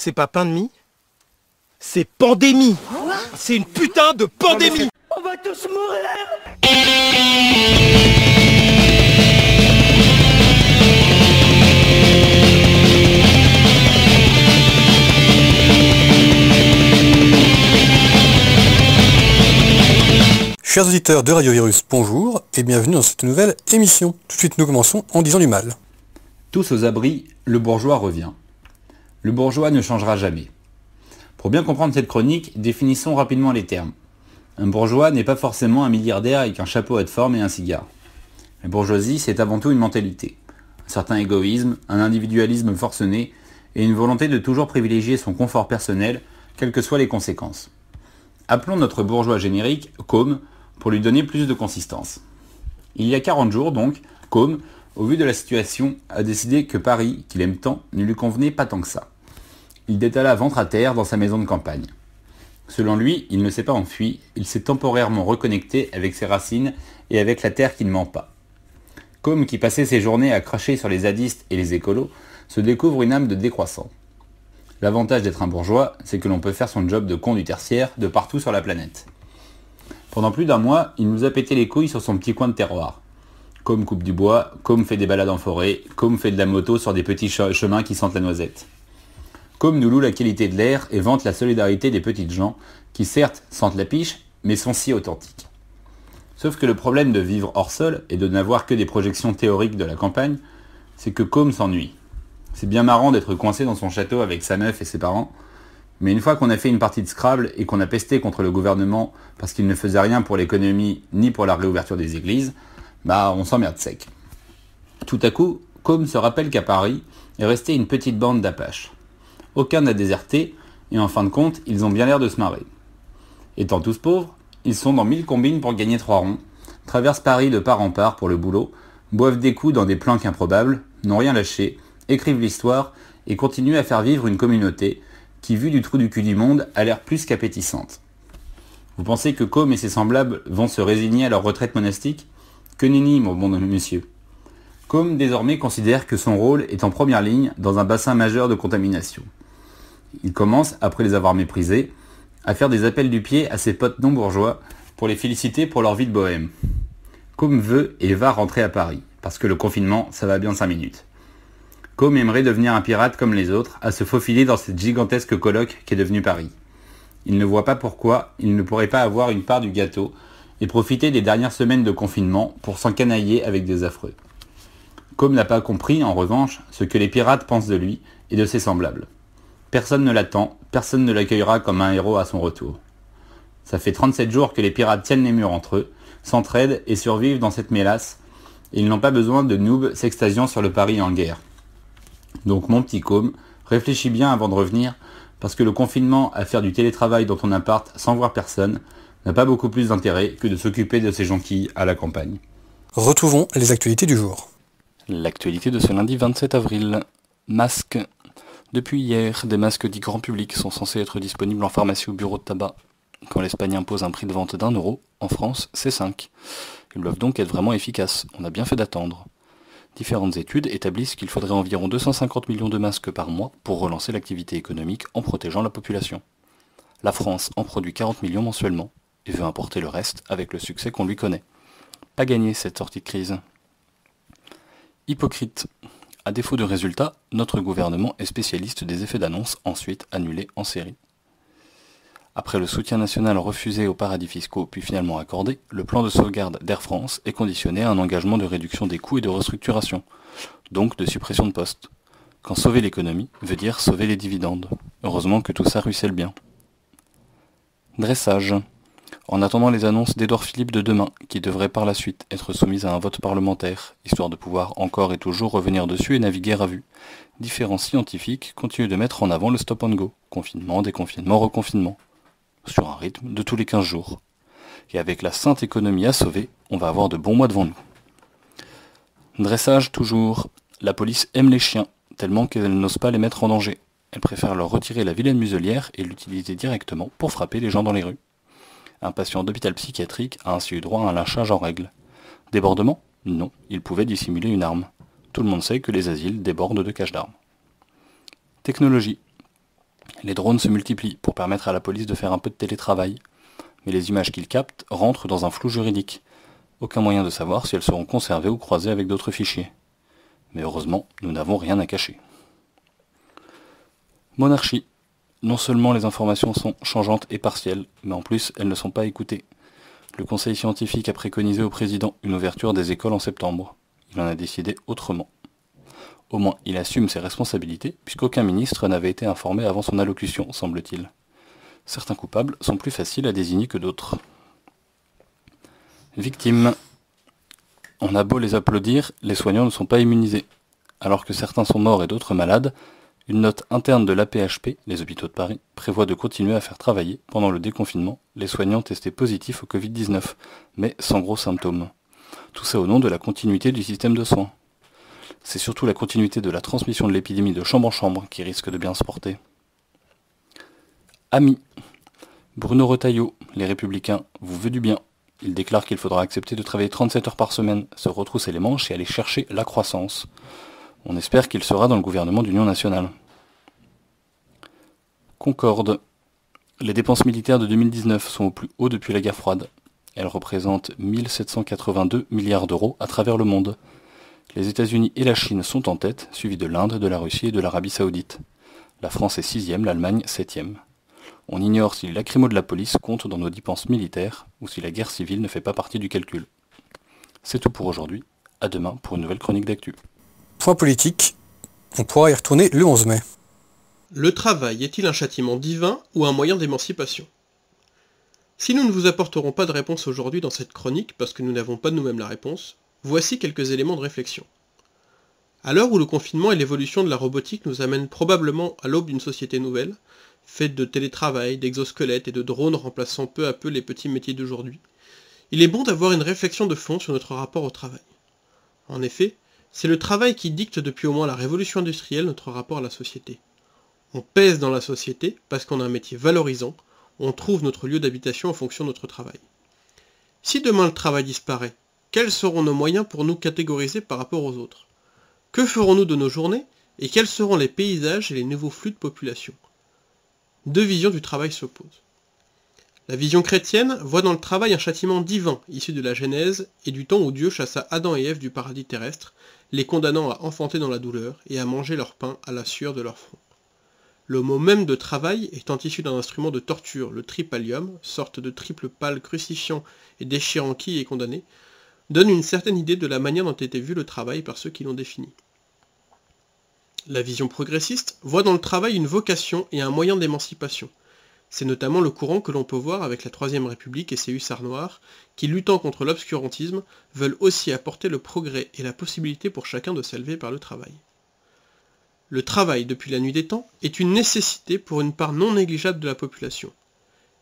C'est pas pain de mie, c'est pandémie. C'est une putain de pandémie. On va tous mourir. Chers auditeurs de Radio Virus, bonjour et bienvenue dans cette nouvelle émission. Tout de suite nous commençons en disant du mal. Tous aux abris, le bourgeois revient. Le bourgeois ne changera jamais. Pour bien comprendre cette chronique, définissons rapidement les termes. Un bourgeois n'est pas forcément un milliardaire avec un chapeau à de forme et un cigare. La bourgeoisie, c'est avant tout une mentalité. Un certain égoïsme, un individualisme forcené et une volonté de toujours privilégier son confort personnel, quelles que soient les conséquences. Appelons notre bourgeois générique Côme pour lui donner plus de consistance. Il y a 40 jours donc, Côme, au vu de la situation, a décidé que Paris, qu'il aime tant, ne lui convenait pas tant que ça. Il détala ventre à terre dans sa maison de campagne. Selon lui, il ne s'est pas enfui, il s'est temporairement reconnecté avec ses racines et avec la terre qui ne ment pas. Côme, qui passait ses journées à cracher sur les zadistes et les écolos, se découvre une âme de décroissant. L'avantage d'être un bourgeois, c'est que l'on peut faire son job de con du tertiaire de partout sur la planète. Pendant plus d'un mois, il nous a pété les couilles sur son petit coin de terroir. Côme coupe du bois, Côme fait des balades en forêt, Côme fait de la moto sur des petits chemins qui sentent la noisette. Côme nous loue la qualité de l'air et vante la solidarité des petites gens, qui certes sentent la piche, mais sont si authentiques. Sauf que le problème de vivre hors sol et de n'avoir que des projections théoriques de la campagne, c'est que Côme s'ennuie. C'est bien marrant d'être coincé dans son château avec sa meuf et ses parents, mais une fois qu'on a fait une partie de Scrabble et qu'on a pesté contre le gouvernement parce qu'il ne faisait rien pour l'économie ni pour la réouverture des églises, on s'emmerde sec. Tout à coup, Côme se rappelle qu'à Paris est restée une petite bande d'Apaches. Aucun n'a déserté, et en fin de compte, ils ont bien l'air de se marrer. Étant tous pauvres, ils sont dans 1000 combines pour gagner 3 ronds, traversent Paris de part en part pour le boulot, boivent des coups dans des planques improbables, n'ont rien lâché, écrivent l'histoire et continuent à faire vivre une communauté qui, vue du trou du cul du monde, a l'air plus qu'appétissante. Vous pensez que Côme et ses semblables vont se résigner à leur retraite monastique ? Que nenni, mon bon monsieur. Côme désormais considère que son rôle est en première ligne dans un bassin majeur de contamination. Il commence, après les avoir méprisés, à faire des appels du pied à ses potes non bourgeois pour les féliciter pour leur vie de bohème. Côme veut et va rentrer à Paris, parce que le confinement, ça va bien 5 minutes. Côme aimerait devenir un pirate comme les autres, à se faufiler dans cette gigantesque coloc qu'est devenue Paris. Il ne voit pas pourquoi il ne pourrait pas avoir une part du gâteau et profiter des dernières semaines de confinement pour s'encanailler avec des affreux. Côme n'a pas compris, en revanche, ce que les pirates pensent de lui et de ses semblables. Personne ne l'attend, personne ne l'accueillera comme un héros à son retour. Ça fait 37 jours que les pirates tiennent les murs entre eux, s'entraident et survivent dans cette mélasse, et ils n'ont pas besoin de noobs s'extasiant sur le Paris en guerre. Donc mon petit Côme, réfléchis bien avant de revenir, parce que le confinement à faire du télétravail dans ton appart sans voir personne n'a pas beaucoup plus d'intérêt que de s'occuper de ces jonquilles à la campagne. Retrouvons les actualités du jour. L'actualité de ce lundi 27 avril. Masques. Depuis hier, des masques dits grand public sont censés être disponibles en pharmacie ou bureau de tabac. Quand l'Espagne impose un prix de vente d'1€, en France, c'est 5. Ils doivent donc être vraiment efficaces. On a bien fait d'attendre. Différentes études établissent qu'il faudrait environ 250 millions de masques par mois pour relancer l'activité économique en protégeant la population. La France en produit 40 millions mensuellement et veut importer le reste avec le succès qu'on lui connaît. Pas gagné cette sortie de crise. Hypocrite. À défaut de résultats, notre gouvernement est spécialiste des effets d'annonce ensuite annulés en série. Après le soutien national refusé aux paradis fiscaux puis finalement accordé, le plan de sauvegarde d'Air France est conditionné à un engagement de réduction des coûts et de restructuration, donc de suppression de postes. Quand sauver l'économie veut dire sauver les dividendes. Heureusement que tout ça ruisselle bien. Dressage. En attendant les annonces d'Édouard Philippe de demain, qui devraient par la suite être soumises à un vote parlementaire, histoire de pouvoir encore et toujours revenir dessus et naviguer à vue, différents scientifiques continuent de mettre en avant le stop and go, confinement, déconfinement, reconfinement, sur un rythme de tous les 15 jours. Et avec la sainte économie à sauver, on va avoir de bons mois devant nous. Dressage toujours. La police aime les chiens, tellement qu'elle n'ose pas les mettre en danger. Elle préfère leur retirer la vilaine muselière et l'utiliser directement pour frapper les gens dans les rues. Un patient d'hôpital psychiatrique a ainsi eu droit à un lynchage en règle. Débordement ? Non, il pouvait dissimuler une arme. Tout le monde sait que les asiles débordent de caches d'armes. Technologie. Les drones se multiplient pour permettre à la police de faire un peu de télétravail, mais les images qu'ils captent rentrent dans un flou juridique. Aucun moyen de savoir si elles seront conservées ou croisées avec d'autres fichiers. Mais heureusement, nous n'avons rien à cacher. Monarchie. Non seulement les informations sont changeantes et partielles, mais en plus elles ne sont pas écoutées. Le conseil scientifique a préconisé au président une ouverture des écoles en septembre. Il en a décidé autrement. Au moins, il assume ses responsabilités, puisqu'aucun ministre n'avait été informé avant son allocution, semble-t-il. Certains coupables sont plus faciles à désigner que d'autres. Victimes. On a beau les applaudir, les soignants ne sont pas immunisés. Alors que certains sont morts et d'autres malades, une note interne de l'AP-HP, les hôpitaux de Paris, prévoit de continuer à faire travailler, pendant le déconfinement, les soignants testés positifs au Covid-19, mais sans gros symptômes. Tout ça au nom de la continuité du système de soins. C'est surtout la continuité de la transmission de l'épidémie de chambre en chambre qui risque de bien se porter. Amis. Bruno Retailleau, les Républicains, vous veut du bien. Il déclare qu'il faudra accepter de travailler 37 heures par semaine, se retrousser les manches et aller chercher la croissance. On espère qu'il sera dans le gouvernement d'union nationale. Concorde. Les dépenses militaires de 2019 sont au plus haut depuis la guerre froide. Elles représentent 1782 milliards d'euros à travers le monde. Les États-Unis et la Chine sont en tête, suivis de l'Inde, de la Russie et de l'Arabie Saoudite. La France est 6e, l'Allemagne 7e. On ignore si les lacrymos de la police comptent dans nos dépenses militaires ou si la guerre civile ne fait pas partie du calcul. C'est tout pour aujourd'hui. À demain pour une nouvelle chronique d'actu. Point politique, on pourra y retourner le 11 mai. Le travail est-il un châtiment divin ou un moyen d'émancipation ? Si nous ne vous apporterons pas de réponse aujourd'hui dans cette chronique parce que nous n'avons pas nous-mêmes la réponse, voici quelques éléments de réflexion. À l'heure où le confinement et l'évolution de la robotique nous amènent probablement à l'aube d'une société nouvelle, faite de télétravail, d'exosquelettes et de drones remplaçant peu à peu les petits métiers d'aujourd'hui, il est bon d'avoir une réflexion de fond sur notre rapport au travail. En effet, c'est le travail qui dicte depuis au moins la révolution industrielle notre rapport à la société. On pèse dans la société parce qu'on a un métier valorisant, on trouve notre lieu d'habitation en fonction de notre travail. Si demain le travail disparaît, quels seront nos moyens pour nous catégoriser par rapport aux autres ? Que ferons-nous de nos journées et quels seront les paysages et les nouveaux flux de population ? Deux visions du travail s'opposent. La vision chrétienne voit dans le travail un châtiment divin, issu de la Genèse et du temps où Dieu chassa Adam et Ève du paradis terrestre, les condamnant à enfanter dans la douleur et à manger leur pain à la sueur de leur front. Le mot même de travail étant issu d'un instrument de torture, le tripalium, sorte de triple pale crucifiant et déchirant qui est condamné, donne une certaine idée de la manière dont était vu le travail par ceux qui l'ont défini. La vision progressiste voit dans le travail une vocation et un moyen d'émancipation. C'est notamment le courant que l'on peut voir avec la Troisième République et ses hussards noirs, qui, luttant contre l'obscurantisme, veulent aussi apporter le progrès et la possibilité pour chacun de s'élever par le travail. Le travail, depuis la nuit des temps, est une nécessité pour une part non négligeable de la population.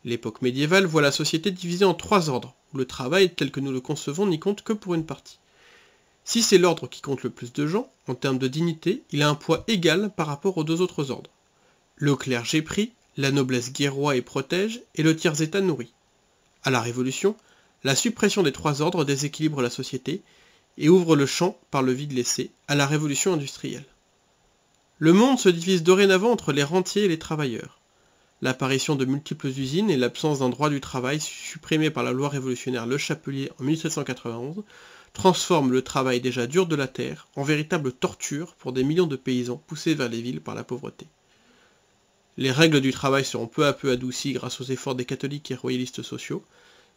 L'époque médiévale voit la société divisée en trois ordres, où le travail, tel que nous le concevons, n'y compte que pour une partie. Si c'est l'ordre qui compte le plus de gens, en termes de dignité, il a un poids égal par rapport aux deux autres ordres. Le clergé prie, la noblesse guerroie et protège, et le tiers-état nourrit. À la Révolution, la suppression des trois ordres déséquilibre la société et ouvre le champ, par le vide laissé, à la révolution industrielle. Le monde se divise dorénavant entre les rentiers et les travailleurs. L'apparition de multiples usines et l'absence d'un droit du travail supprimé par la loi révolutionnaire Le Chapelier en 1791 transforment le travail déjà dur de la terre en véritable torture pour des millions de paysans poussés vers les villes par la pauvreté. Les règles du travail seront peu à peu adoucies grâce aux efforts des catholiques et royalistes sociaux,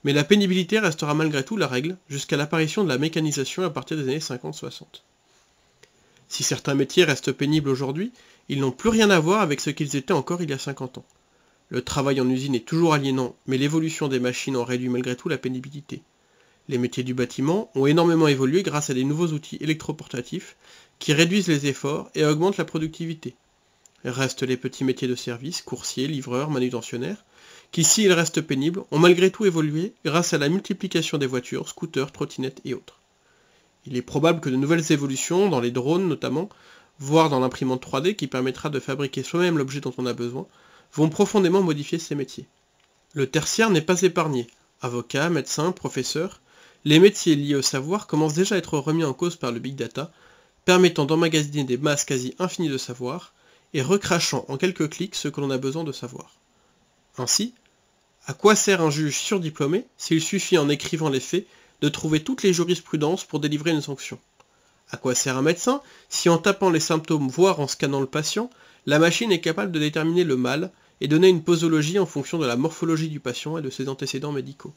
mais la pénibilité restera malgré tout la règle jusqu'à l'apparition de la mécanisation à partir des années 50-60. Si certains métiers restent pénibles aujourd'hui, ils n'ont plus rien à voir avec ce qu'ils étaient encore il y a 50 ans. Le travail en usine est toujours aliénant, mais l'évolution des machines en réduit malgré tout la pénibilité. Les métiers du bâtiment ont énormément évolué grâce à des nouveaux outils électroportatifs qui réduisent les efforts et augmentent la productivité. Restent les petits métiers de service, coursiers, livreurs, manutentionnaires, qui, s'ils restent pénibles, ont malgré tout évolué grâce à la multiplication des voitures, scooters, trottinettes et autres. Il est probable que de nouvelles évolutions, dans les drones notamment, voire dans l'imprimante 3D qui permettra de fabriquer soi-même l'objet dont on a besoin, vont profondément modifier ces métiers. Le tertiaire n'est pas épargné. Avocats, médecins, professeurs, les métiers liés au savoir commencent déjà à être remis en cause par le big data, permettant d'emmagasiner des masses quasi infinies de savoir, et recrachant en quelques clics ce que l'on a besoin de savoir. Ainsi, à quoi sert un juge surdiplômé s'il suffit en écrivant les faits de trouver toutes les jurisprudences pour délivrer une sanction? À quoi sert un médecin si en tapant les symptômes voire en scannant le patient, la machine est capable de déterminer le mal et donner une posologie en fonction de la morphologie du patient et de ses antécédents médicaux?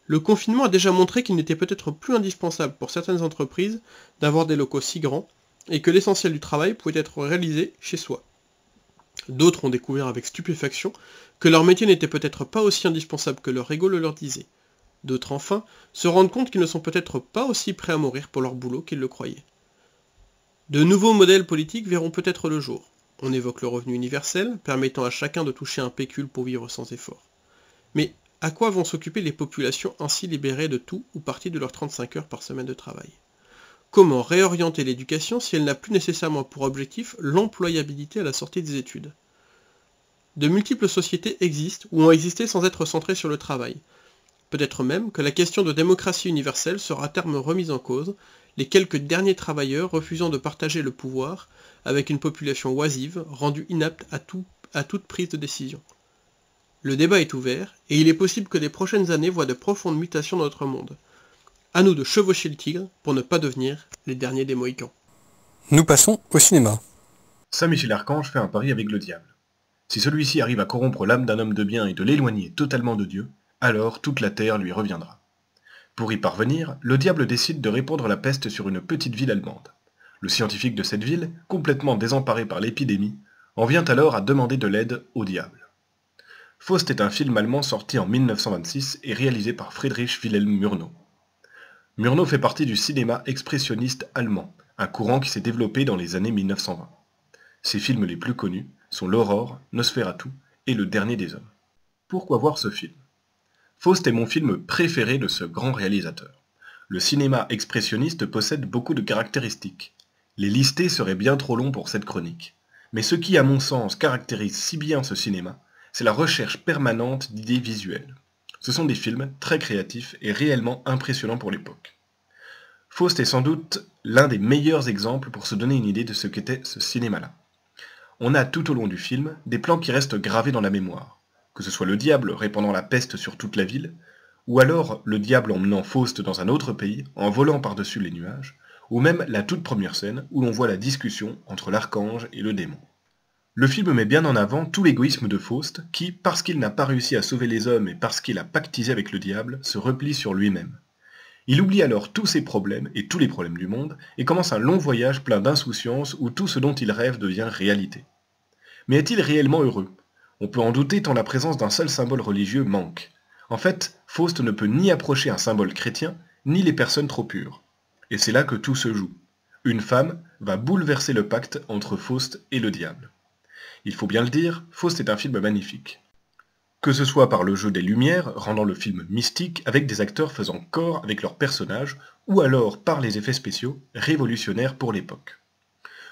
Le confinement a déjà montré qu'il n'était peut-être plus indispensable pour certaines entreprises d'avoir des locaux si grands et que l'essentiel du travail pouvait être réalisé chez soi. D'autres ont découvert avec stupéfaction que leur métier n'était peut-être pas aussi indispensable que leur ego le leur disait. D'autres enfin se rendent compte qu'ils ne sont peut-être pas aussi prêts à mourir pour leur boulot qu'ils le croyaient. De nouveaux modèles politiques verront peut-être le jour. On évoque le revenu universel, permettant à chacun de toucher un pécule pour vivre sans effort. Mais à quoi vont s'occuper les populations ainsi libérées de tout ou partie de leurs 35 heures par semaine de travail? Comment réorienter l'éducation si elle n'a plus nécessairement pour objectif l'employabilité à la sortie des études? De multiples sociétés existent ou ont existé sans être centrées sur le travail. Peut-être même que la question de démocratie universelle sera à terme remise en cause, les quelques derniers travailleurs refusant de partager le pouvoir avec une population oisive rendue inapte à toute prise de décision. Le débat est ouvert, et il est possible que les prochaines années voient de profondes mutations dans notre monde. À nous de chevaucher le tigre pour ne pas devenir les derniers des Mohicans. Nous passons au cinéma. Saint Michel Archange fait un pari avec le diable. Si celui-ci arrive à corrompre l'âme d'un homme de bien et de l'éloigner totalement de Dieu, alors toute la terre lui reviendra. Pour y parvenir, le diable décide de répandre la peste sur une petite ville allemande. Le scientifique de cette ville, complètement désemparé par l'épidémie, en vient alors à demander de l'aide au diable. Faust est un film allemand sorti en 1926 et réalisé par Friedrich Wilhelm Murnau. Murnau fait partie du cinéma expressionniste allemand, un courant qui s'est développé dans les années 1920. Ses films les plus connus sont L'Aurore, Nosferatu et Le Dernier des Hommes. Pourquoi voir ce film? Faust est mon film préféré de ce grand réalisateur. Le cinéma expressionniste possède beaucoup de caractéristiques. Les lister serait bien trop long pour cette chronique. Mais ce qui, à mon sens, caractérise si bien ce cinéma, c'est la recherche permanente d'idées visuelles. Ce sont des films très créatifs et réellement impressionnants pour l'époque. Faust est sans doute l'un des meilleurs exemples pour se donner une idée de ce qu'était ce cinéma-là. On a tout au long du film des plans qui restent gravés dans la mémoire, que ce soit le diable répandant la peste sur toute la ville, ou alors le diable emmenant Faust dans un autre pays en volant par-dessus les nuages, ou même la toute première scène où l'on voit la discussion entre l'archange et le démon. Le film met bien en avant tout l'égoïsme de Faust qui, parce qu'il n'a pas réussi à sauver les hommes et parce qu'il a pactisé avec le diable, se replie sur lui-même. Il oublie alors tous ses problèmes et tous les problèmes du monde et commence un long voyage plein d'insouciance où tout ce dont il rêve devient réalité. Mais est-il réellement heureux? On peut en douter tant la présence d'un seul symbole religieux manque. En fait, Faust ne peut ni approcher un symbole chrétien, ni les personnes trop pures. Et c'est là que tout se joue. Une femme va bouleverser le pacte entre Faust et le diable. Il faut bien le dire, Faust est un film magnifique. Que ce soit par le jeu des lumières, rendant le film mystique avec des acteurs faisant corps avec leurs personnages, ou alors par les effets spéciaux, révolutionnaires pour l'époque.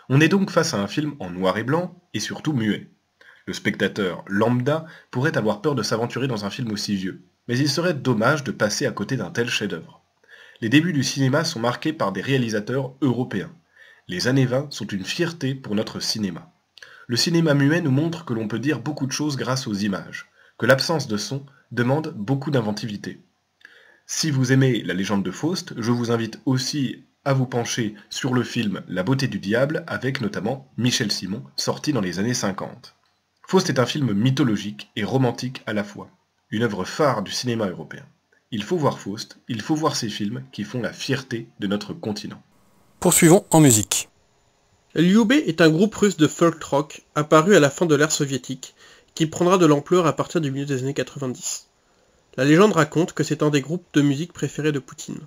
On est donc face à un film en noir et blanc, et surtout muet. Le spectateur lambda pourrait avoir peur de s'aventurer dans un film aussi vieux, mais il serait dommage de passer à côté d'un tel chef-d'œuvre. Les débuts du cinéma sont marqués par des réalisateurs européens. Les années 20 sont une fierté pour notre cinéma. Le cinéma muet nous montre que l'on peut dire beaucoup de choses grâce aux images, que l'absence de son demande beaucoup d'inventivité. Si vous aimez la légende de Faust, je vous invite aussi à vous pencher sur le film La beauté du diable avec notamment Michel Simon, sorti dans les années 50. Faust est un film mythologique et romantique à la fois, une œuvre phare du cinéma européen. Il faut voir Faust, il faut voir ces films qui font la fierté de notre continent. Poursuivons en musique. Lyubé est un groupe russe de folk rock apparu à la fin de l'ère soviétique, qui prendra de l'ampleur à partir du milieu des années 90. La légende raconte que c'est un des groupes de musique préférés de Poutine.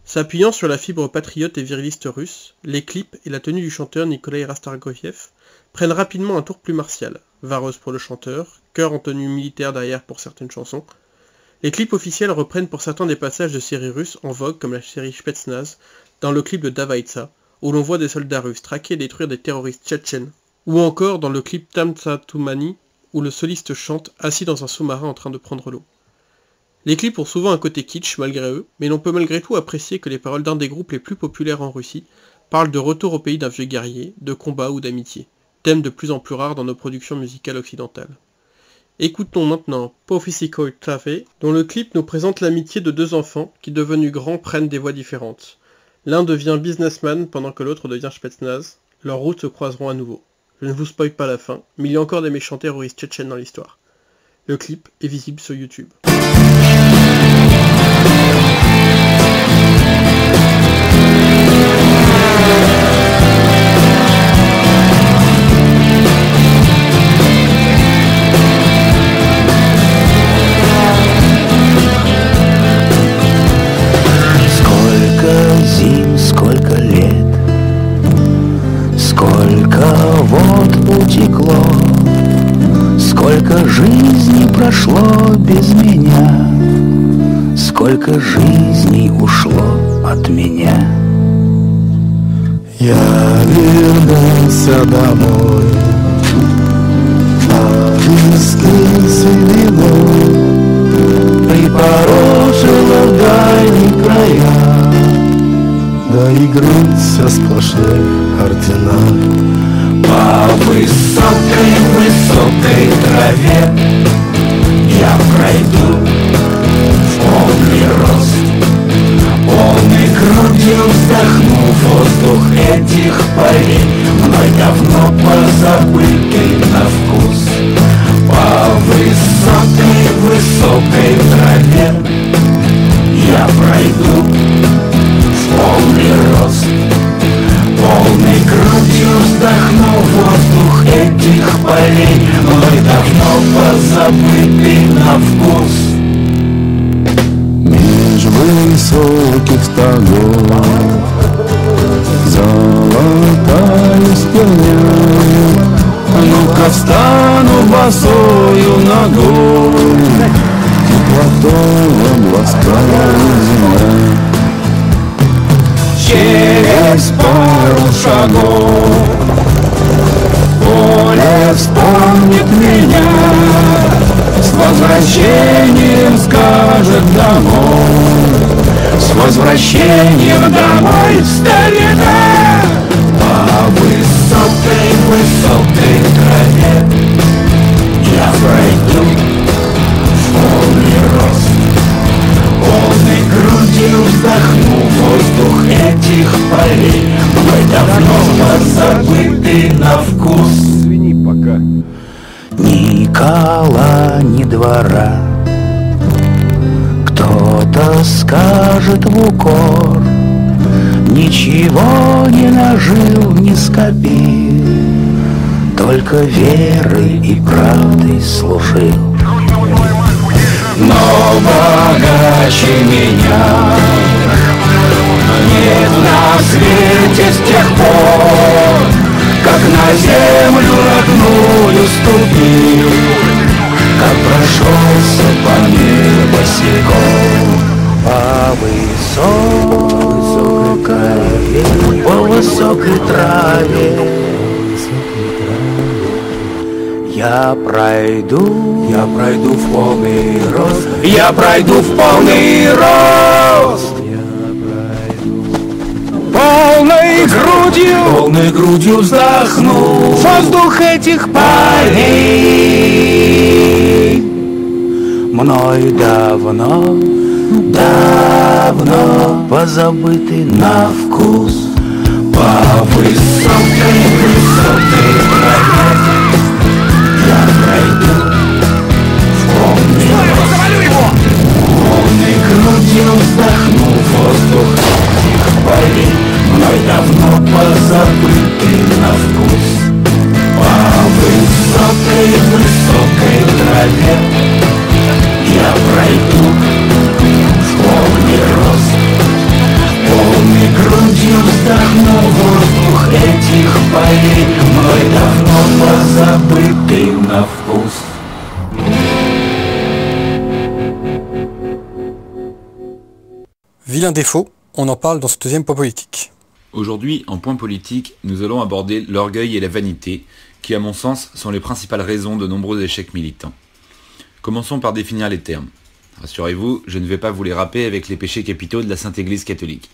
S'appuyant sur la fibre patriote et viriliste russe, les clips et la tenue du chanteur Nikolai Rastorgouïev prennent rapidement un tour plus martial, vareuse pour le chanteur, chœur en tenue militaire derrière pour certaines chansons. Les clips officiels reprennent pour certains des passages de séries russes en vogue comme la série Spetsnaz, dans le clip de Davaïtsa, où l'on voit des soldats russes traquer et détruire des terroristes tchétchènes, ou encore dans le clip Tamtsatumani, où le soliste chante assis dans un sous-marin en train de prendre l'eau. Les clips ont souvent un côté kitsch malgré eux, mais l'on peut malgré tout apprécier que les paroles d'un des groupes les plus populaires en Russie parlent de retour au pays d'un vieux guerrier, de combat ou d'amitié, thème de plus en plus rare dans nos productions musicales occidentales. Écoutons maintenant Pofisico Trave, dont le clip nous présente l'amitié de deux enfants qui, devenus grands, prennent des voies différentes. L'un devient businessman pendant que l'autre devient Spetsnaz. Leurs routes se croiseront à nouveau. Je ne vous spoil pas la fin, mais il y a encore des méchants terroristes tchétchènes dans l'histoire. Le clip est visible sur YouTube. Прошло без меня, сколько жизней ушло от меня. Я вернулся домой, а виски сединой припорошила дальние края, да и грудь вся сплошных орденах. По высокой траве я пройду в полный рост, полной грудью вздохну воздух этих полей, мной давно позабытый на вкус. По высокой траве я пройду в полный рост, полной грудью вздохну воздух этих полей, мной давно позабытый на вкус. Меж высоких стогов золотая спиня, ну-ка встану босою ногой, теплотом ласкает земля. Через пару шагов поле вспомнит меня, с возвращением скажет домой, с возвращением домой, старина. По высокой траве я пройду в полный рост, полной грудью вздохну воздух этих полей, мой давно позабытый на вкус. Извини, пока. Ни кола, ни двора, кто-то скажет в укор, ничего не нажил, не скопил, только верой и правдой служил. Но богаче меня нет на свете с тех пор, как на землю родную ступил, как прошелся по миру босиком. По высокой траве я пройду в полный рост, я пройду в полный рост, полной грудью вздохну воздух этих полей, мной давно позабытый на вкус. По высокой траве я пройду в полный рост, полной грудью вздохну воздух этих полей, мной давно позабытый на вкус. По высокой траве я пройду в полный рост, полной грудью вздохну воздух этих полей, мной давно позабытый на вкус. Vilain défaut, on en parle dans ce deuxième point politique. Aujourd'hui, en point politique, nous allons aborder l'orgueil et la vanité, qui à mon sens sont les principales raisons de nombreux échecs militants. Commençons par définir les termes. Rassurez-vous, je ne vais pas vous les râper avec les péchés capitaux de la Sainte Église catholique.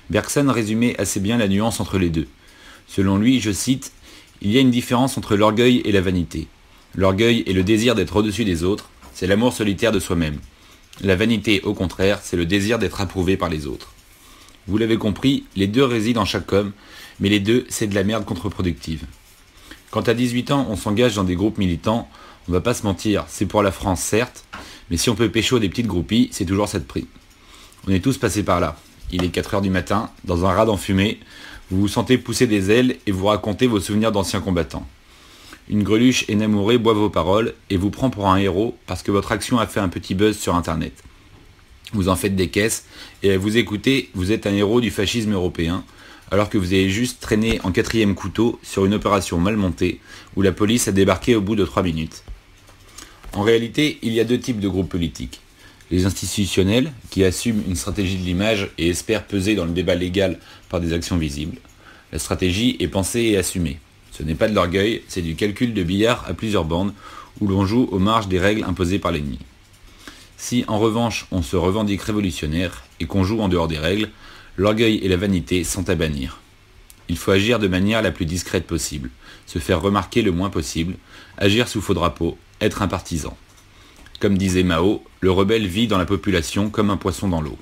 Bergson résumait assez bien la nuance entre les deux. Selon lui, je cite, Il y a une différence entre l'orgueil et la vanité. L'orgueil est le désir d'être au-dessus des autres, c'est l'amour solitaire de soi-même. La vanité, au contraire, c'est le désir d'être approuvé par les autres. Vous l'avez compris, les deux résident en chaque homme, mais les deux, c'est de la merde contre-productive. Quand à 18 ans, on s'engage dans des groupes militants, on va pas se mentir, c'est pour la France certes, mais si on peut pécho des petites groupies, c'est toujours ça de prix. On est tous passés par là. Il est 4h du matin, dans un rad enfumé, vous vous sentez pousser des ailes et vous racontez vos souvenirs d'anciens combattants. Une greluche énamourée boit vos paroles et vous prend pour un héros parce que votre action a fait un petit buzz sur internet. Vous en faites des caisses et à vous écouter, vous êtes un héros du fascisme européen, alors que vous avez juste traîné en 4e couteau sur une opération mal montée où la police a débarqué au bout de 3 minutes. En réalité, il y a deux types de groupes politiques. Les institutionnels, qui assument une stratégie de l'image et espèrent peser dans le débat légal par des actions visibles. La stratégie est pensée et assumée. Ce n'est pas de l'orgueil, c'est du calcul de billard à plusieurs bandes, où l'on joue aux marges des règles imposées par l'ennemi. Si, en revanche, on se revendique révolutionnaire et qu'on joue en dehors des règles, l'orgueil et la vanité sont à bannir. Il faut agir de manière la plus discrète possible, se faire remarquer le moins possible, agir sous faux drapeau, être un partisan. Comme disait Mao, le rebelle vit dans la population comme un poisson dans l'eau.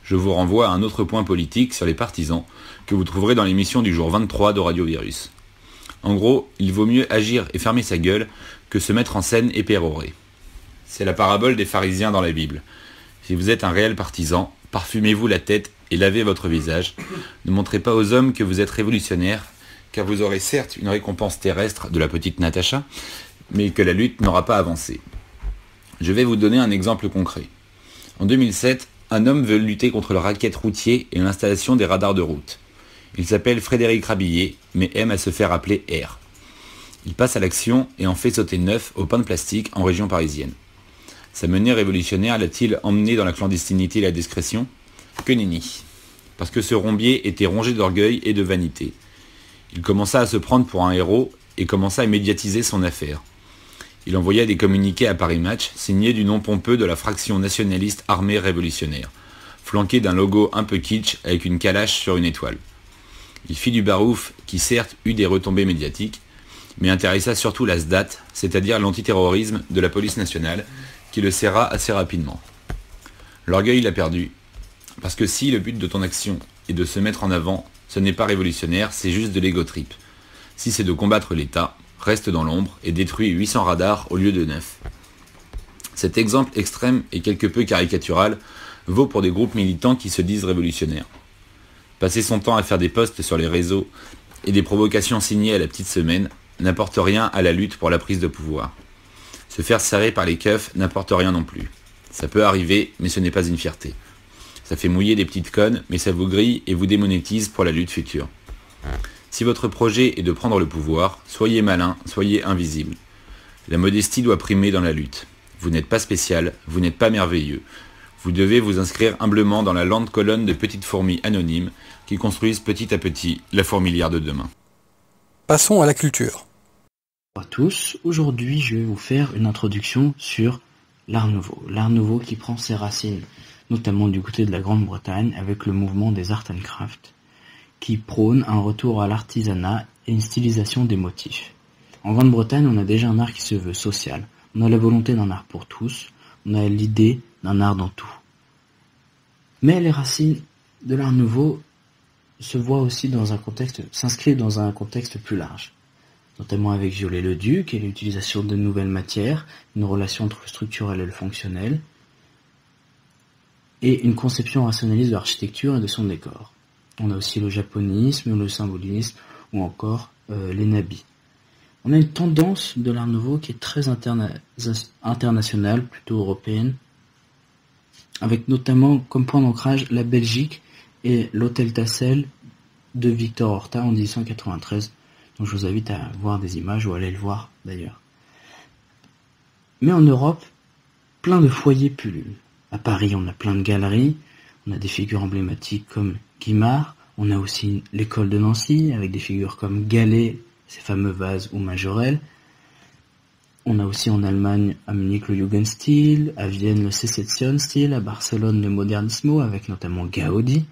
Je vous renvoie à un autre point politique sur les partisans que vous trouverez dans l'émission du jour 23 de Radio Virus. En gros, il vaut mieux agir et fermer sa gueule que se mettre en scène et pérorer. C'est la parabole des pharisiens dans la Bible. Si vous êtes un réel partisan, parfumez-vous la tête et lavez votre visage. Ne montrez pas aux hommes que vous êtes révolutionnaire, car vous aurez certes une récompense terrestre de la petite Natacha, mais que la lutte n'aura pas avancé. Je vais vous donner un exemple concret. En 2007, un homme veut lutter contre le racket routier et l'installation des radars de route. Il s'appelle Frédéric Rabillet, mais aime à se faire appeler R. Il passe à l'action et en fait sauter 9 au pain de plastique en région parisienne. Sa menée révolutionnaire l'a-t-il emmené dans la clandestinité et la discrétion ? Que nenni. Parce que ce rombier était rongé d'orgueil et de vanité. Il commença à se prendre pour un héros et commença à médiatiser son affaire. Il envoya des communiqués à Paris Match, signés du nom pompeux de la fraction nationaliste armée révolutionnaire, flanqué d'un logo un peu kitsch avec une calache sur une étoile. Il fit du barouf qui certes eut des retombées médiatiques, mais intéressa surtout la SDAT, c'est-à-dire l'antiterrorisme de la police nationale, qui le serra assez rapidement. L'orgueil l'a perdu, parce que si le but de ton action est de se mettre en avant, ce n'est pas révolutionnaire, c'est juste de l'ego trip. Si c'est de combattre l'État, reste dans l'ombre et détruit 800 radars au lieu de 9. Cet exemple extrême et quelque peu caricatural vaut pour des groupes militants qui se disent révolutionnaires. Passer son temps à faire des posts sur les réseaux et des provocations signées à la petite semaine n'apporte rien à la lutte pour la prise de pouvoir. Se faire serrer par les keufs n'apporte rien non plus. Ça peut arriver, mais ce n'est pas une fierté. Ça fait mouiller des petites connes, mais ça vous grille et vous démonétise pour la lutte future. Si votre projet est de prendre le pouvoir, soyez malin, soyez invisible. La modestie doit primer dans la lutte. Vous n'êtes pas spécial, vous n'êtes pas merveilleux. Vous devez vous inscrire humblement dans la lente colonne de petites fourmis anonymes qui construisent petit à petit la fourmilière de demain. Passons à la culture. Bonjour à tous, aujourd'hui je vais vous faire une introduction sur l'Art Nouveau. L'Art Nouveau qui prend ses racines notamment du côté de la Grande-Bretagne avec le mouvement des Art and Craft, qui prône un retour à l'artisanat et une stylisation des motifs. En Grande-Bretagne, on a déjà un art qui se veut social. On a la volonté d'un art pour tous, on a l'idée d'un art dans tout. Mais les racines de l'Art Nouveau se voient aussi s'inscrivent dans un contexte plus large, notamment avec Viollet-le-Duc et l'utilisation de nouvelles matières, une relation entre le structurel et le fonctionnel, et une conception rationaliste de l'architecture et de son décor. On a aussi le japonisme, le symbolisme ou encore les nabis. On a une tendance de l'Art Nouveau qui est très internationale, plutôt européenne, avec notamment comme point d'ancrage la Belgique et l'hôtel Tassel de Victor Horta en 1893. Donc je vous invite à voir des images ou à aller le voir d'ailleurs. Mais en Europe, plein de foyers pullulent. À Paris, on a plein de galeries, on a des figures emblématiques comme Guimard, on a aussi l'école de Nancy avec des figures comme Gallet, ces fameux vases, ou Majorelle. On a aussi en Allemagne, à Munich, le Jugendstil, à Vienne, le Secessionstil, à Barcelone, le Modernismo avec notamment Gaudi.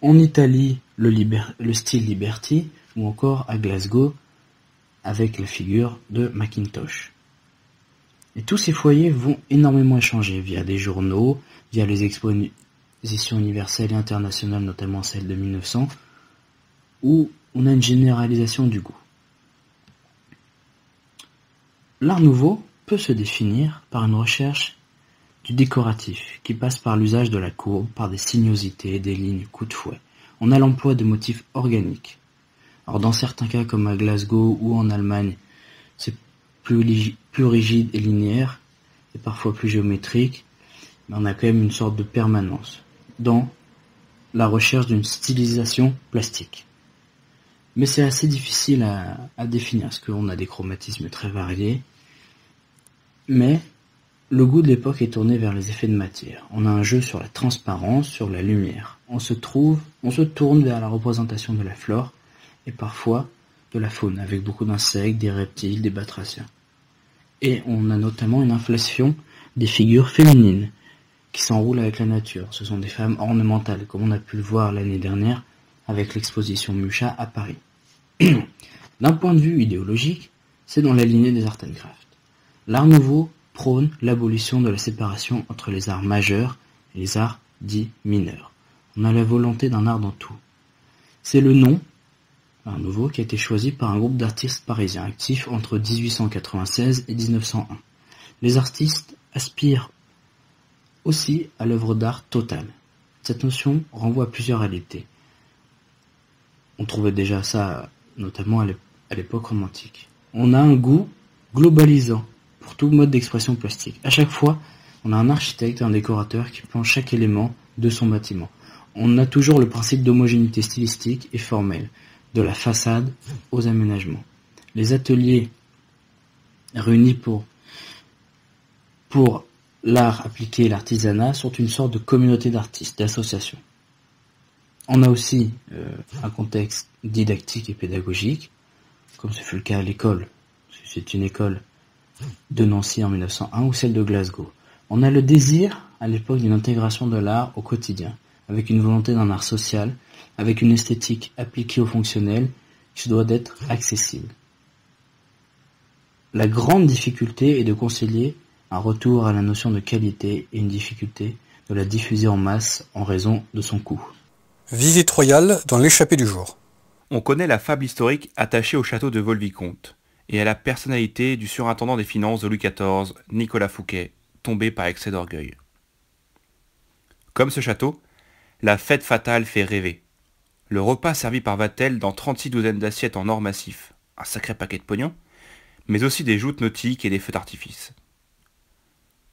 En Italie, le style Liberty, ou encore à Glasgow avec la figure de Macintosh. Et tous ces foyers vont énormément échanger via des journaux, via les expositions universelles et internationales, notamment celle de 1900, où on a une généralisation du goût. L'art nouveau peut se définir par une recherche du décoratif, qui passe par l'usage de la courbe, par des sinuosités, des lignes, coups de fouet. On a l'emploi de motifs organiques. Alors dans certains cas, comme à Glasgow ou en Allemagne, c'est plus rigide et linéaire, et parfois plus géométrique, mais on a quand même une sorte de permanence dans la recherche d'une stylisation plastique. Mais c'est assez difficile à définir, parce qu'on a des chromatismes très variés, mais le goût de l'époque est tourné vers les effets de matière. On a un jeu sur la transparence, sur la lumière. On se tourne vers la représentation de la flore, et parfois de la faune, avec beaucoup d'insectes, des reptiles, des batraciens. Et on a notamment une inflation des figures féminines, qui s'enroulent avec la nature. Ce sont des femmes ornementales, comme on a pu le voir l'année dernière avec l'exposition Mucha à Paris. D'un point de vue idéologique, c'est dans la lignée des Art and Craft. L'art nouveau prône l'abolition de la séparation entre les arts majeurs et les arts dits mineurs. On a la volonté d'un art dans tout. C'est le nom, l'art nouveau, qui a été choisi par un groupe d'artistes parisiens actifs entre 1896 et 1901. Les artistes aspirent aussi à l'œuvre d'art totale. Cette notion renvoie à plusieurs réalités. On trouvait déjà ça notamment à l'époque romantique. On a un goût globalisant pour tout mode d'expression plastique. À chaque fois, on a un architecte et un décorateur qui pense chaque élément de son bâtiment. On a toujours le principe d'homogénéité stylistique et formelle, de la façade aux aménagements. Les ateliers réunis pour l'art appliqué et l'artisanat sont une sorte de communauté d'artistes, d'associations. On a aussi un contexte didactique et pédagogique, comme ce fut le cas à l'école. C'est une école de Nancy en 1901 ou celle de Glasgow. On a le désir, à l'époque, d'une intégration de l'art au quotidien, avec une volonté d'un art social, avec une esthétique appliquée au fonctionnel, qui doit être accessible. La grande difficulté est de concilier un retour à la notion de qualité et une difficulté de la diffuser en masse en raison de son coût. Visite royale dans l'échappée du jour. On connaît la fable historique attachée au château de Vaux-le-Vicomte et à la personnalité du surintendant des finances de Louis XIV, Nicolas Fouquet, tombé par excès d'orgueil. Comme ce château, la fête fatale fait rêver. Le repas servi par Vatel dans 36 douzaines d'assiettes en or massif, un sacré paquet de pognon, mais aussi des joutes nautiques et des feux d'artifice.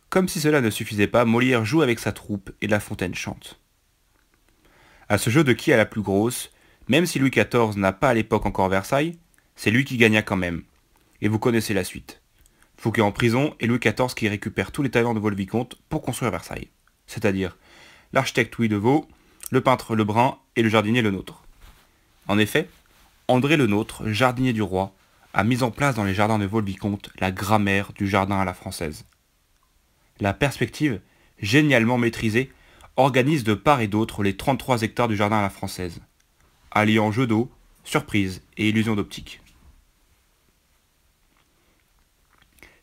Comme si cela ne suffisait pas, Molière joue avec sa troupe et La Fontaine chante. À ce jeu de qui a la plus grosse, même si Louis XIV n'a pas à l'époque encore Versailles, c'est lui qui gagna quand même. Et vous connaissez la suite. Fouquet en prison et Louis XIV qui récupère tous les talents de Vaux-le-Vicomte pour construire Versailles. C'est-à-dire l'architecte Louis de Vaux, le peintre Lebrun et le jardinier Le Nôtre. En effet, André Le Nôtre, jardinier du roi, a mis en place dans les jardins de Vaux-le-Vicomte la grammaire du jardin à la française. La perspective, génialement maîtrisée, organise de part et d'autre les 33 hectares du jardin à la française, alliant jeu d'eau, surprise et illusion d'optique.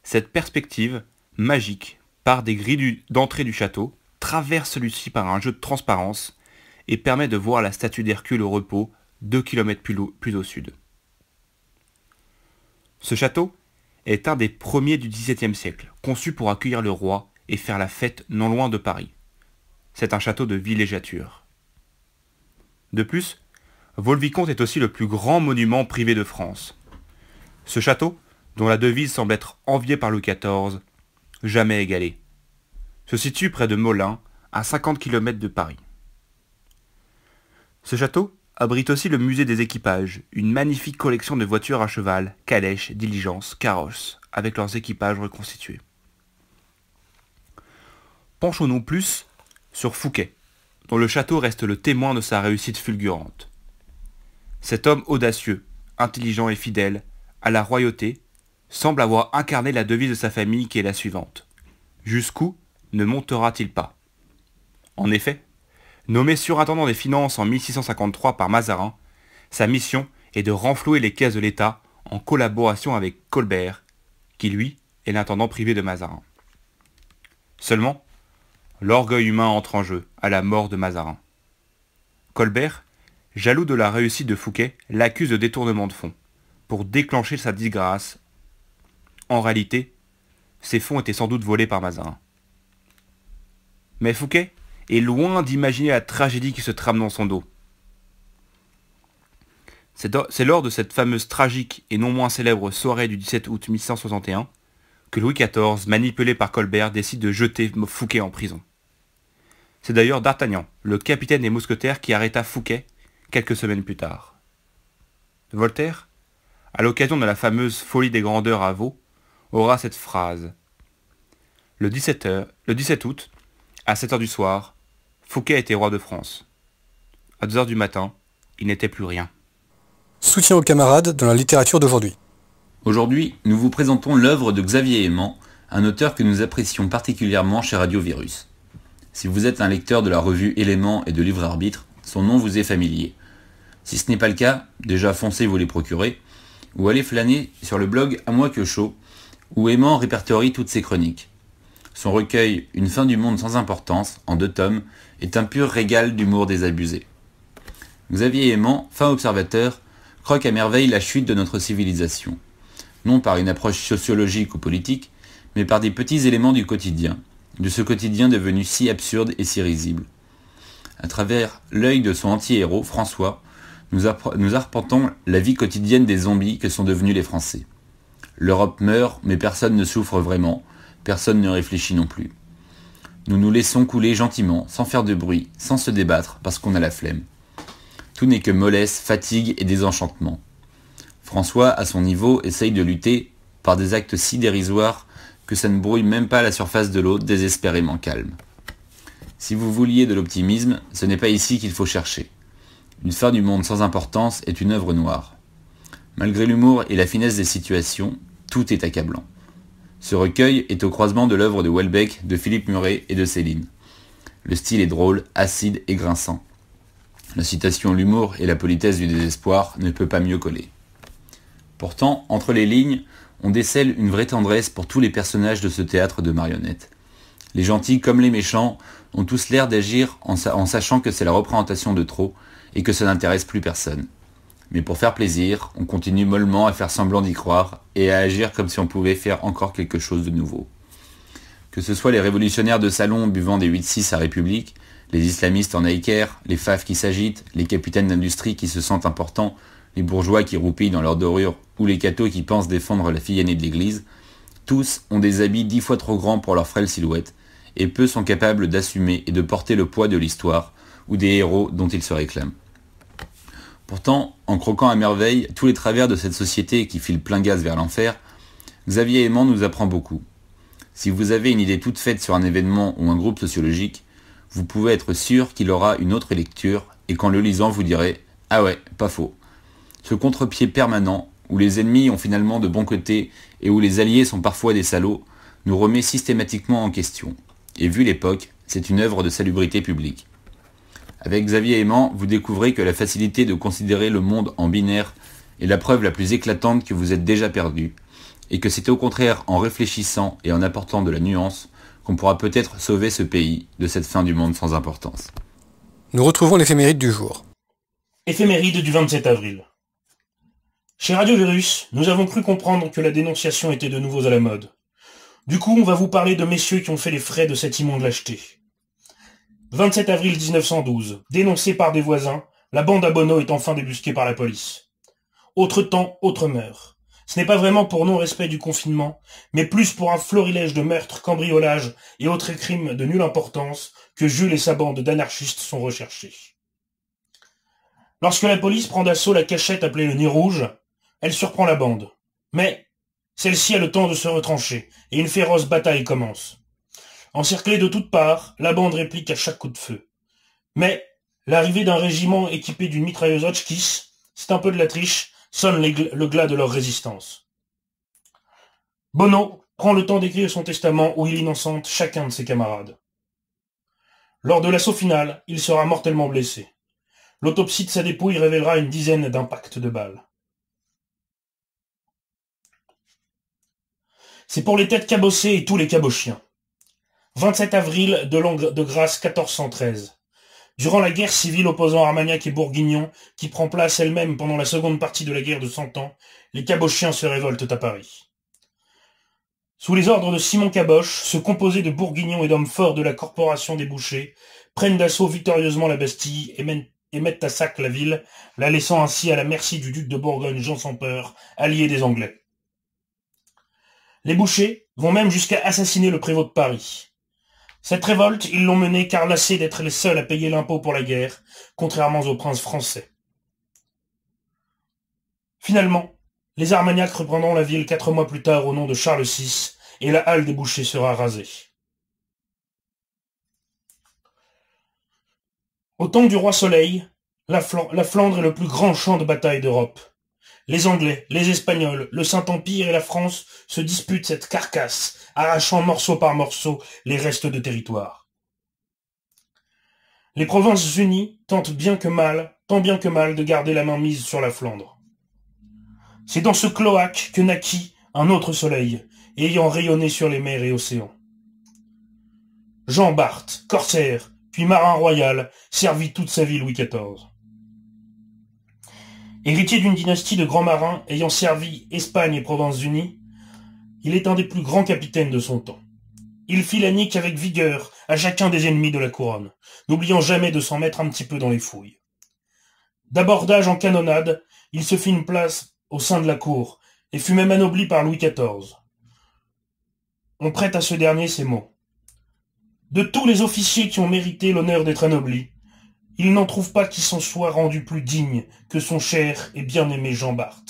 Cette perspective, magique, part des grilles d'entrée du château, traverse celui-ci par un jeu de transparence et permet de voir la statue d'Hercule au repos 2 km plus au sud. Ce château est un des premiers du XVIIe siècle, conçu pour accueillir le roi et faire la fête non loin de Paris. C'est un château de villégiature. De plus, Vaux-le-Vicomte est aussi le plus grand monument privé de France. Ce château, dont la devise semble être enviée par Louis XIV, jamais égalée, se situe près de Molins, à 50 km de Paris. Ce château abrite aussi le musée des équipages, une magnifique collection de voitures à cheval, calèches, diligences, carrosses, avec leurs équipages reconstitués. Penchons-nous plus sur Fouquet, dont le château reste le témoin de sa réussite fulgurante. Cet homme audacieux, intelligent et fidèle à la royauté semble avoir incarné la devise de sa famille qui est la suivante. Jusqu'où ne montera-t-il pas ? En effet, nommé surintendant des finances en 1653 par Mazarin, sa mission et de renflouer les caisses de l'État en collaboration avec Colbert, qui lui est l'intendant privé de Mazarin. Seulement, l'orgueil humain entre en jeu à la mort de Mazarin. Colbert, jaloux de la réussite de Fouquet, l'accuse de détournement de fonds, pour déclencher sa disgrâce. En réalité, ces fonds étaient sans doute volés par Mazarin. Mais Fouquet est loin d'imaginer la tragédie qui se trame dans son dos. C'est lors de cette fameuse tragique et non moins célèbre soirée du 17 août 1661 que Louis XIV, manipulé par Colbert, décide de jeter Fouquet en prison. C'est d'ailleurs D'Artagnan, le capitaine des mousquetaires, qui arrêta Fouquet quelques semaines plus tard. Voltaire, à l'occasion de la fameuse folie des grandeurs à Vaux, aura cette phrase. Le 17 août, à 7 heures du soir, Fouquet était roi de France. À 2 heures du matin, il n'était plus rien. Soutien aux camarades dans la littérature d'aujourd'hui. Aujourd'hui, nous vous présentons l'œuvre de Xavier Aimant, un auteur que nous apprécions particulièrement chez Radio Virus. Si vous êtes un lecteur de la revue Éléments et de Livre Arbitre, son nom vous est familier. Si ce n'est pas le cas, déjà foncez vous les procurer, ou allez flâner sur le blog À moi que chaud, où Aimant répertorie toutes ses chroniques. Son recueil Une fin du monde sans importance, en 2 tomes, est un pur régal d'humour désabusé. Xavier Aimant, fin observateur, croque à merveille la chute de notre civilisation. Non par une approche sociologique ou politique, mais par des petits éléments du quotidien, de ce quotidien devenu si absurde et si risible. À travers l'œil de son anti-héros, François, nous arpentons la vie quotidienne des zombies que sont devenus les Français. L'Europe meurt, mais personne ne souffre vraiment, personne ne réfléchit non plus. Nous nous laissons couler gentiment, sans faire de bruit, sans se débattre, parce qu'on a la flemme. Tout n'est que mollesse, fatigue et désenchantement. François, à son niveau, essaye de lutter par des actes si dérisoires que ça ne brouille même pas la surface de l'eau désespérément calme. Si vous vouliez de l'optimisme, ce n'est pas ici qu'il faut chercher. Une fin du monde sans importance est une œuvre noire. Malgré l'humour et la finesse des situations, tout est accablant. Ce recueil est au croisement de l'œuvre de Houellebecq, de Philippe Muret et de Céline. Le style est drôle, acide et grinçant. La citation, l'humour et la politesse du désespoir ne peut pas mieux coller. Pourtant, entre les lignes, on décèle une vraie tendresse pour tous les personnages de ce théâtre de marionnettes. Les gentils comme les méchants ont tous l'air d'agir en sachant que c'est la représentation de trop et que ça n'intéresse plus personne. Mais pour faire plaisir, on continue mollement à faire semblant d'y croire et à agir comme si on pouvait faire encore quelque chose de nouveau. Que ce soit les révolutionnaires de salon buvant des 8-6 à République, les islamistes en haïker, les faves qui s'agitent, les capitaines d'industrie qui se sentent importants, les bourgeois qui roupillent dans leur dorure ou les cathos qui pensent défendre la fille aînée de l'église, tous ont des habits 10 fois trop grands pour leur frêle silhouette, et peu sont capables d'assumer et de porter le poids de l'histoire ou des héros dont ils se réclament. Pourtant, en croquant à merveille tous les travers de cette société qui file plein gaz vers l'enfer, Xavier Aimant nous apprend beaucoup. Si vous avez une idée toute faite sur un événement ou un groupe sociologique, vous pouvez être sûr qu'il aura une autre lecture et qu'en le lisant vous direz « Ah ouais, pas faux ». Ce contre-pied permanent, où les ennemis ont finalement de bons côtés et où les alliés sont parfois des salauds, nous remet systématiquement en question. Et vu l'époque, c'est une œuvre de salubrité publique. Avec Xavier Aimant, vous découvrez que la facilité de considérer le monde en binaire est la preuve la plus éclatante que vous êtes déjà perdu, et que c'est au contraire en réfléchissant et en apportant de la nuance qu'on pourra peut-être sauver ce pays de cette fin du monde sans importance. Nous retrouvons l'éphéméride du jour. Éphéméride du 27 avril. Chez Radio Virus, nous avons cru comprendre que la dénonciation était de nouveau à la mode. Du coup, on va vous parler de messieurs qui ont fait les frais de cette immonde lâcheté. 27 avril 1912, dénoncé par des voisins, la bande à Bono est enfin débusquée par la police. Autre temps, autre mœurs. Ce n'est pas vraiment pour non-respect du confinement, mais plus pour un florilège de meurtres, cambriolages et autres crimes de nulle importance que Jules et sa bande d'anarchistes sont recherchés. Lorsque la police prend d'assaut la cachette appelée le Nid Rouge, elle surprend la bande. Mais celle-ci a le temps de se retrancher, et une féroce bataille commence. Encerclée de toutes parts, la bande réplique à chaque coup de feu. Mais l'arrivée d'un régiment équipé d'une mitrailleuse Hotchkiss, c'est un peu de la triche, sonne le glas de leur résistance. Bono prend le temps d'écrire son testament où il innocente chacun de ses camarades. Lors de l'assaut final, il sera mortellement blessé. L'autopsie de sa dépouille révélera une dizaine d'impacts de balles. C'est pour les têtes cabossées et tous les cabochiens. 27 avril de l'an de grâce 1413. Durant la guerre civile opposant Armagnac et Bourguignon, qui prend place elle-même pendant la seconde partie de la guerre de 100 ans, les cabochiens se révoltent à Paris. Sous les ordres de Simon Caboche, ce composé de Bourguignons et d'hommes forts de la corporation des bouchers prennent d'assaut victorieusement la Bastille et mettent à sac la ville, la laissant ainsi à la merci du duc de Bourgogne Jean sans peur, allié des Anglais. Les bouchers vont même jusqu'à assassiner le prévôt de Paris. Cette révolte, ils l'ont menée car lassés d'être les seuls à payer l'impôt pour la guerre, contrairement aux princes français. Finalement, les Armagnacs reprendront la ville 4 mois plus tard au nom de Charles VI, et la halle des bouchers sera rasée. Au temps du roi Soleil, la Flandre est le plus grand champ de bataille d'Europe. Les Anglais, les Espagnols, le Saint-Empire et la France se disputent cette carcasse, arrachant morceau par morceau les restes de territoire. Les Provinces unies tentent tant bien que mal de garder la main mise sur la Flandre. C'est dans ce cloaque que naquit un autre soleil, ayant rayonné sur les mers et océans. Jean Bart, corsaire, puis marin royal, servit toute sa vie Louis XIV. Héritier d'une dynastie de grands marins ayant servi Espagne et Provinces-Unies, il est un des plus grands capitaines de son temps. Il fit la nique avec vigueur à chacun des ennemis de la couronne, n'oubliant jamais de s'en mettre un petit peu dans les fouilles. D'abordage en canonnade, il se fit une place au sein de la cour, et fut même anobli par Louis XIV. On prête à ce dernier ces mots. De tous les officiers qui ont mérité l'honneur d'être anoblis, il n'en trouve pas qui s'en soit rendu plus digne que son cher et bien-aimé Jean Bart.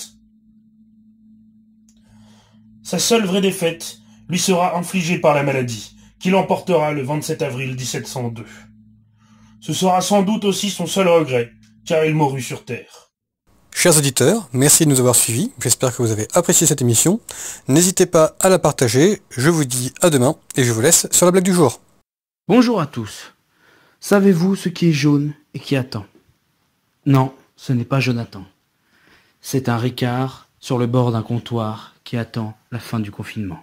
Sa seule vraie défaite lui sera infligée par la maladie, qui l'emportera le 27 avril 1702. Ce sera sans doute aussi son seul regret, car il mourut sur terre. Chers auditeurs, merci de nous avoir suivis, j'espère que vous avez apprécié cette émission. N'hésitez pas à la partager, je vous dis à demain, et je vous laisse sur la blague du jour. Bonjour à tous. Savez-vous ce qui est jaune et qui attend? Non, ce n'est pas Jonathan. C'est un Ricard sur le bord d'un comptoir qui attend la fin du confinement.